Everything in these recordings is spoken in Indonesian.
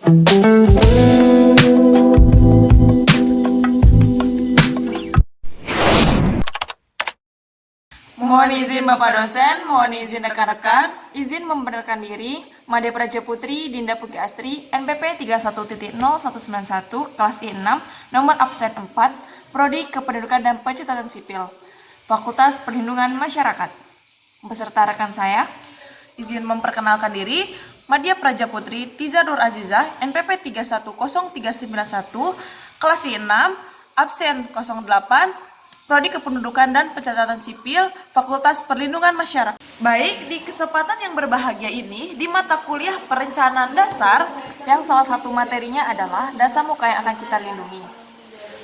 Mohon izin Bapak dosen, mohon izin rekan-rekan, izin memperkenalkan diri, Made Praja Putri, Dinda Putri Astri, NPP 31.0191, kelas I6, nomor absen 4, Prodi Kependudukan dan Pencatatan Sipil, Fakultas Perlindungan Masyarakat. Beserta rekan saya, izin memperkenalkan diri, Madya Praja Putri Tiza Nur Azizah, NPP 310391, kelas I6, absen 08, Prodi Kependudukan dan Pencatatan Sipil, Fakultas Perlindungan Masyarakat. Baik, di kesempatan yang berbahagia ini, di mata kuliah Perencanaan Dasar, yang salah satu materinya adalah dasar muka yang akan kita lindungi.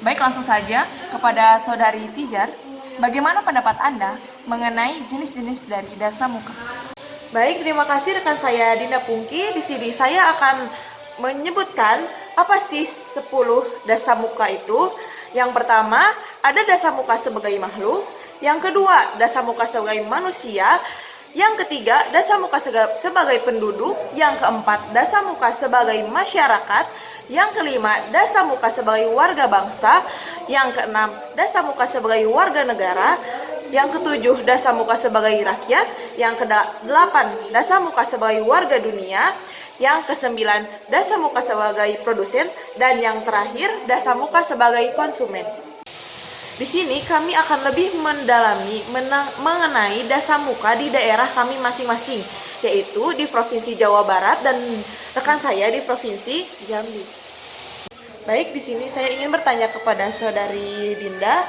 Baik, langsung saja kepada Saudari Tijar, bagaimana pendapat Anda mengenai jenis-jenis dari dasar muka? Baik, terima kasih rekan saya Dinda Pungki. Di sini saya akan menyebutkan apa sih 10 dasar muka itu. Yang pertama, ada dasar muka sebagai makhluk. Yang kedua, dasar muka sebagai manusia. Yang ketiga, dasar muka sebagai penduduk. Yang keempat, dasar muka sebagai masyarakat. Yang kelima, dasar muka sebagai warga bangsa. Yang keenam, dasar muka sebagai warga negara. Yang ketujuh, dasar muka sebagai rakyat. Yang kedelapan, dasar muka sebagai warga dunia. Yang kesembilan, dasar muka sebagai produsen. Dan yang terakhir, dasar muka sebagai konsumen. Di sini kami akan lebih mendalami mengenai dasar muka di daerah kami masing-masing, yaitu di Provinsi Jawa Barat dan rekan saya di Provinsi Jambi. Baik, di sini saya ingin bertanya kepada Saudari Dinda,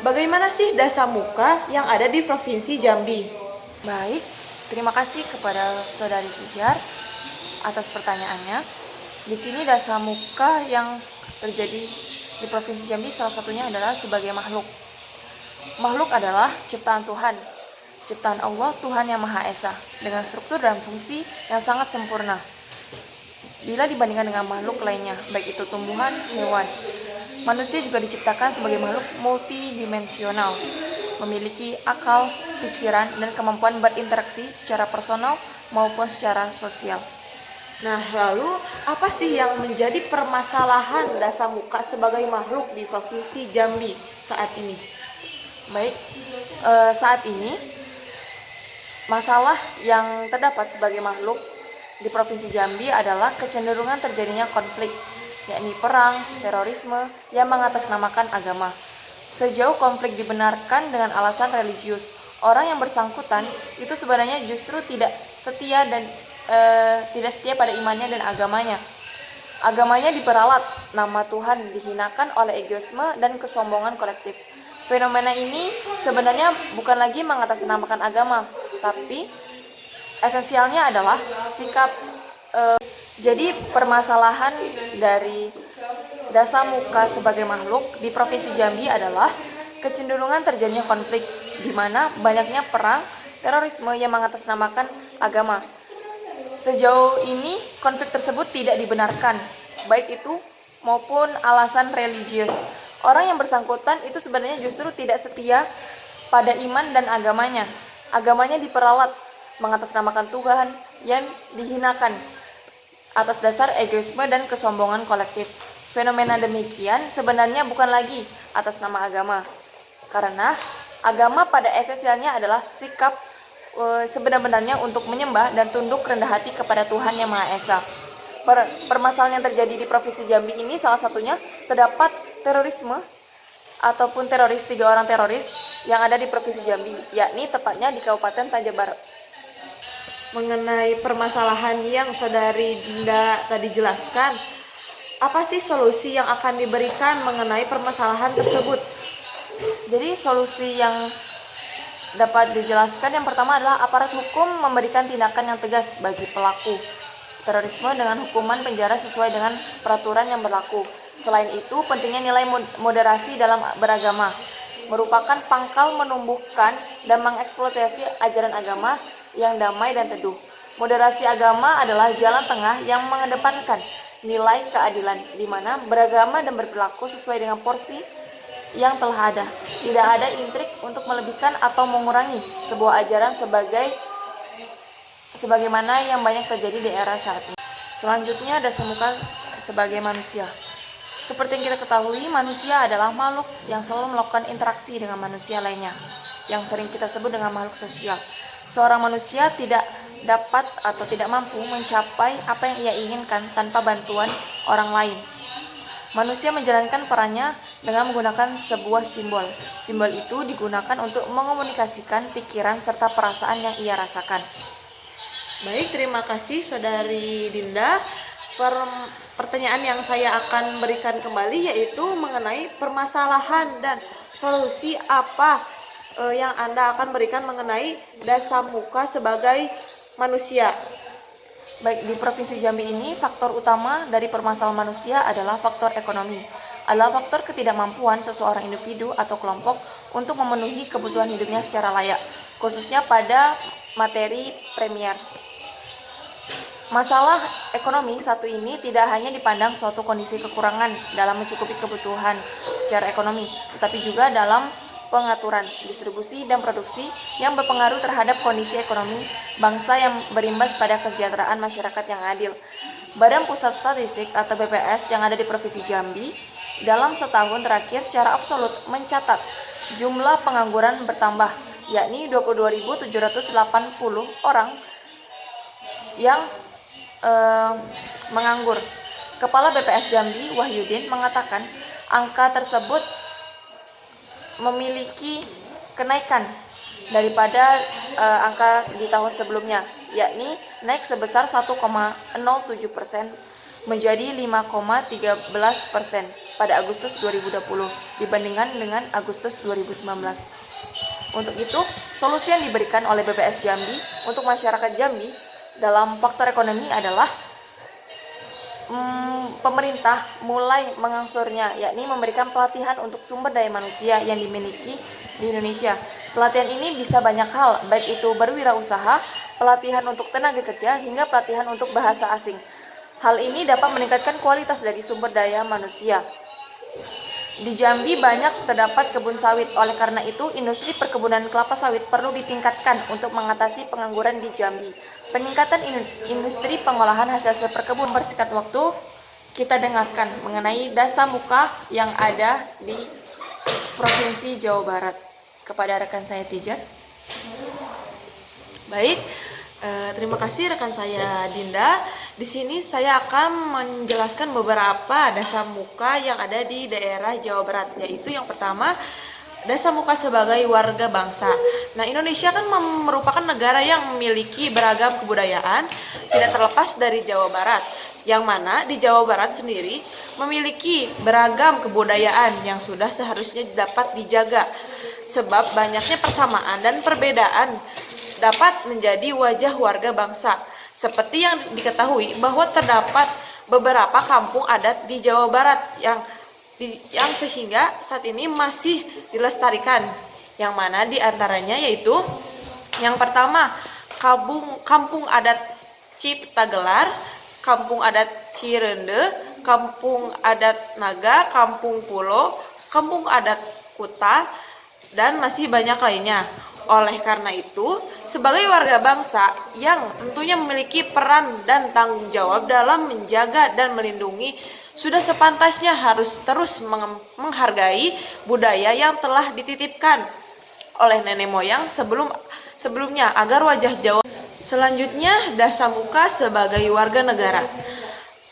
bagaimana sih dasar muka yang ada di Provinsi Jambi? Baik, terima kasih kepada Saudari Tijar atas pertanyaannya. Di sini dasar muka yang terjadi di Provinsi Jambi salah satunya adalah sebagai makhluk. Makhluk adalah ciptaan Tuhan, ciptaan Allah, Tuhan yang Maha Esa, dengan struktur dan fungsi yang sangat sempurna bila dibandingkan dengan makhluk lainnya, baik itu tumbuhan, hewan. Manusia juga diciptakan sebagai makhluk multidimensional, memiliki akal, pikiran, dan kemampuan berinteraksi secara personal maupun secara sosial. Nah, lalu apa sih yang menjadi permasalahan dasar muka sebagai makhluk di Provinsi Jambi saat ini? Baik, saat ini masalah yang terdapat sebagai makhluk di Provinsi Jambi adalah kecenderungan terjadinya konflik, yakni perang, terorisme yang mengatasnamakan agama. Sejauh konflik dibenarkan dengan alasan religius, orang yang bersangkutan itu sebenarnya justru tidak setia pada imannya dan agamanya. Agamanya diperalat, nama Tuhan dihinakan oleh egoisme dan kesombongan kolektif. Fenomena ini sebenarnya bukan lagi mengatasnamakan agama, tapi esensialnya adalah sikap. Jadi permasalahan dari dasar muka sebagai makhluk di Provinsi Jambi adalah kecenderungan terjadinya konflik, di mana banyaknya perang, terorisme yang mengatasnamakan agama. Sejauh ini konflik tersebut tidak dibenarkan, baik itu maupun alasan religius. Orang yang bersangkutan itu sebenarnya justru tidak setia pada iman dan agamanya. Agamanya diperalat, mengatasnamakan Tuhan yang dihinakan atas dasar egoisme dan kesombongan kolektif. Fenomena demikian sebenarnya bukan lagi atas nama agama, karena agama pada esensialnya adalah sikap sebenar-benarnya untuk menyembah dan tunduk rendah hati kepada Tuhan yang Maha Esa. Permasalahan yang terjadi di Provinsi Jambi ini salah satunya terdapat terorisme ataupun teroris 3 orang teroris yang ada di Provinsi Jambi, yakni tepatnya di Kabupaten Tanjung Barat. Mengenai permasalahan yang Saudari Dinda tadi jelaskan, apa sih solusi yang akan diberikan mengenai permasalahan tersebut? Jadi solusi yang dapat dijelaskan yang pertama adalah aparat hukum memberikan tindakan yang tegas bagi pelaku terorisme dengan hukuman penjara sesuai dengan peraturan yang berlaku. Selain itu, pentingnya nilai moderasi dalam beragama merupakan pangkal menumbuhkan dan mengeksploitasi ajaran agama yang damai dan teduh. Moderasi agama adalah jalan tengah yang mengedepankan nilai keadilan, di mana beragama dan berperilaku sesuai dengan porsi yang telah ada. Tidak ada intrik untuk melebihkan atau mengurangi sebuah ajaran sebagaimana yang banyak terjadi di era saat ini. Selanjutnya, dasar muka sebagai manusia. Seperti yang kita ketahui, manusia adalah makhluk yang selalu melakukan interaksi dengan manusia lainnya, yang sering kita sebut dengan makhluk sosial. Seorang manusia tidak dapat atau tidak mampu mencapai apa yang ia inginkan tanpa bantuan orang lain. Manusia menjalankan perannya dengan menggunakan sebuah simbol. Simbol itu digunakan untuk mengomunikasikan pikiran serta perasaan yang ia rasakan. Baik, terima kasih Saudari Dinda. Pertanyaan yang saya akan berikan kembali yaitu mengenai permasalahan dan solusi apa yang Anda akan berikan mengenai dasamuka sebagai manusia. Baik, di Provinsi Jambi ini, faktor utama dari permasalahan manusia adalah faktor ekonomi. Adalah faktor ketidakmampuan seseorang individu atau kelompok untuk memenuhi kebutuhan hidupnya secara layak, khususnya pada materi premier. Masalah ekonomi satu ini tidak hanya dipandang suatu kondisi kekurangan dalam mencukupi kebutuhan secara ekonomi, tetapi juga dalam pengaturan, distribusi, dan produksi yang berpengaruh terhadap kondisi ekonomi bangsa yang berimbas pada kesejahteraan masyarakat yang adil. Badan Pusat Statistik atau BPS yang ada di Provinsi Jambi dalam setahun terakhir secara absolut mencatat jumlah pengangguran bertambah, yakni 22.780 orang yang menganggur. Kepala BPS Jambi, Wahyudin, mengatakan angka tersebut memiliki kenaikan daripada angka di tahun sebelumnya, yakni naik sebesar 1,07% menjadi 5,13% pada Agustus 2020 dibandingkan dengan Agustus 2019. Untuk itu, solusi yang diberikan oleh BPS Jambi untuk masyarakat Jambi dalam faktor ekonomi adalah pemerintah mulai mengangsurnya, yakni memberikan pelatihan untuk sumber daya manusia yang dimiliki di Indonesia. Pelatihan ini bisa banyak hal, baik itu berwirausaha, pelatihan untuk tenaga kerja, hingga pelatihan untuk bahasa asing. Hal ini dapat meningkatkan kualitas dari sumber daya manusia. Di Jambi banyak terdapat kebun sawit, oleh karena itu industri perkebunan kelapa sawit perlu ditingkatkan untuk mengatasi pengangguran di Jambi. Peningkatan industri pengolahan hasil perkebunan. Persingkat waktu, kita dengarkan mengenai dasamuka yang ada di Provinsi Jawa Barat. Kepada rekan saya Tijar. Baik, terima kasih rekan saya Dinda. Di sini saya akan menjelaskan beberapa dasamuka yang ada di daerah Jawa Barat, yaitu yang pertama, dasamuka sebagai warga bangsa. Nah, Indonesia kan merupakan negara yang memiliki beragam kebudayaan, tidak terlepas dari Jawa Barat, yang mana di Jawa Barat sendiri memiliki beragam kebudayaan yang sudah seharusnya dapat dijaga, sebab banyaknya persamaan dan perbedaan dapat menjadi wajah warga bangsa. Seperti yang diketahui bahwa terdapat beberapa kampung adat di Jawa Barat yang sehingga saat ini masih dilestarikan, yang mana diantaranya yaitu yang pertama kampung adat Ciptagelar, kampung adat Cirende, kampung adat Naga, kampung Pulo, kampung adat Kuta, dan masih banyak lainnya. Oleh karena itu, sebagai warga bangsa yang tentunya memiliki peran dan tanggung jawab dalam menjaga dan melindungi, sudah sepantasnya harus terus menghargai budaya yang telah dititipkan oleh nenek moyang sebelumnya agar wajah Jawa. Selanjutnya, dasamuka sebagai warga negara.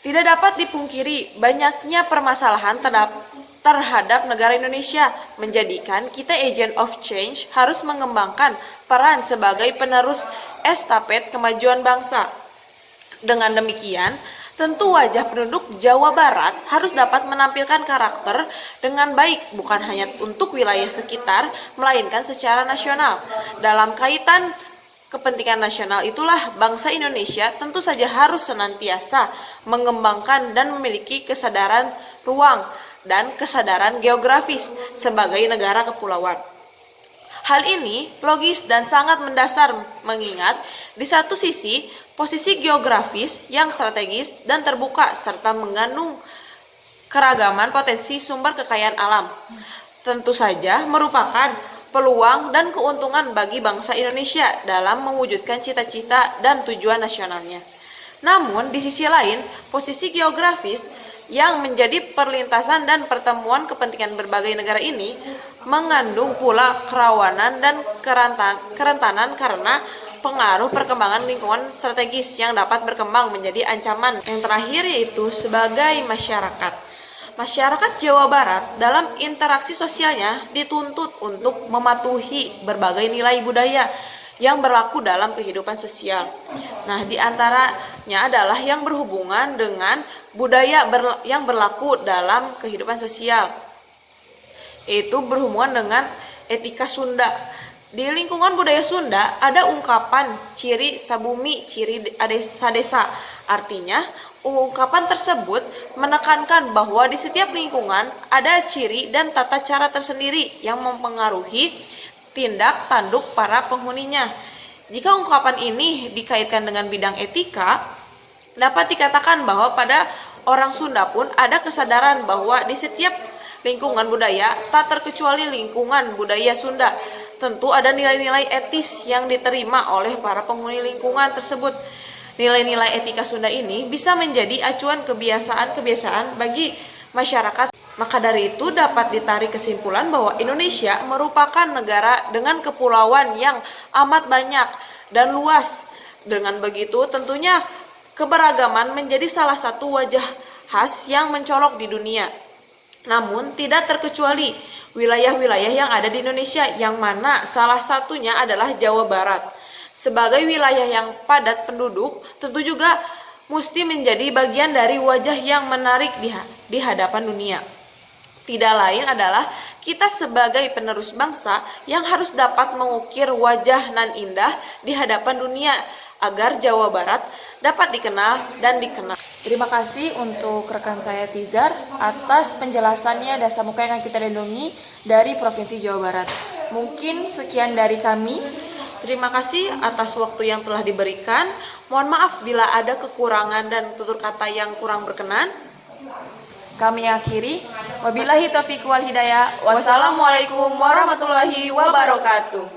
Tidak dapat dipungkiri banyaknya permasalahan terhadap negara Indonesia, menjadikan kita agent of change harus mengembangkan peran sebagai penerus estafet kemajuan bangsa. Dengan demikian, tentu wajah penduduk Jawa Barat harus dapat menampilkan karakter dengan baik, bukan hanya untuk wilayah sekitar, melainkan secara nasional. Dalam kaitan kepentingan nasional itulah bangsa Indonesia tentu saja harus senantiasa mengembangkan dan memiliki kesadaran ruang dan kesadaran geografis sebagai negara kepulauan. Hal ini logis dan sangat mendasar mengingat di satu sisi posisi geografis yang strategis dan terbuka serta mengandung keragaman potensi sumber kekayaan alam. Tentu saja merupakan peluang dan keuntungan bagi bangsa Indonesia dalam mewujudkan cita-cita dan tujuan nasionalnya. Namun, di sisi lain, posisi geografis yang menjadi perlintasan dan pertemuan kepentingan berbagai negara ini mengandung pula kerawanan dan kerentanan karena pengaruh perkembangan lingkungan strategis yang dapat berkembang menjadi ancaman. Yang terakhir yaitu sebagai masyarakat. Masyarakat Jawa Barat dalam interaksi sosialnya dituntut untuk mematuhi berbagai nilai budaya yang berlaku dalam kehidupan sosial. Nah, di antaranya adalah yang berhubungan dengan budaya yang berlaku dalam kehidupan sosial, yaitu berhubungan dengan etika Sunda. Di lingkungan budaya Sunda ada ungkapan ciri sabumi, ciri sadesa. Artinya, ungkapan tersebut menekankan bahwa di setiap lingkungan ada ciri dan tata cara tersendiri yang mempengaruhi tindak tanduk para penghuninya. Jika ungkapan ini dikaitkan dengan bidang etika, dapat dikatakan bahwa pada orang Sunda pun ada kesadaran bahwa di setiap lingkungan budaya, tak terkecuali lingkungan budaya Sunda, tentu ada nilai-nilai etis yang diterima oleh para penghuni lingkungan tersebut. Nilai-nilai etika Sunda ini bisa menjadi acuan kebiasaan-kebiasaan bagi masyarakat. Maka dari itu dapat ditarik kesimpulan bahwa Indonesia merupakan negara dengan kepulauan yang amat banyak dan luas. Dengan begitu tentunya keberagaman menjadi salah satu wajah khas yang mencolok di dunia. Namun tidak terkecuali wilayah-wilayah yang ada di Indonesia, yang mana salah satunya adalah Jawa Barat. Sebagai wilayah yang padat penduduk, tentu juga mesti menjadi bagian dari wajah yang menarik di hadapan dunia. Tidak lain adalah kita sebagai penerus bangsa yang harus dapat mengukir wajah nan indah di hadapan dunia agar Jawa Barat dapat dikenal dan dikenal. Terima kasih untuk rekan saya Tizar atas penjelasannya dasar muka yang kita lindungi dari Provinsi Jawa Barat. Mungkin sekian dari kami. Terima kasih atas waktu yang telah diberikan. Mohon maaf bila ada kekurangan dan tutur kata yang kurang berkenan. Kami akhiri. Wabillahi taufiq wal hidayah. Wassalamualaikum warahmatullahi wabarakatuh.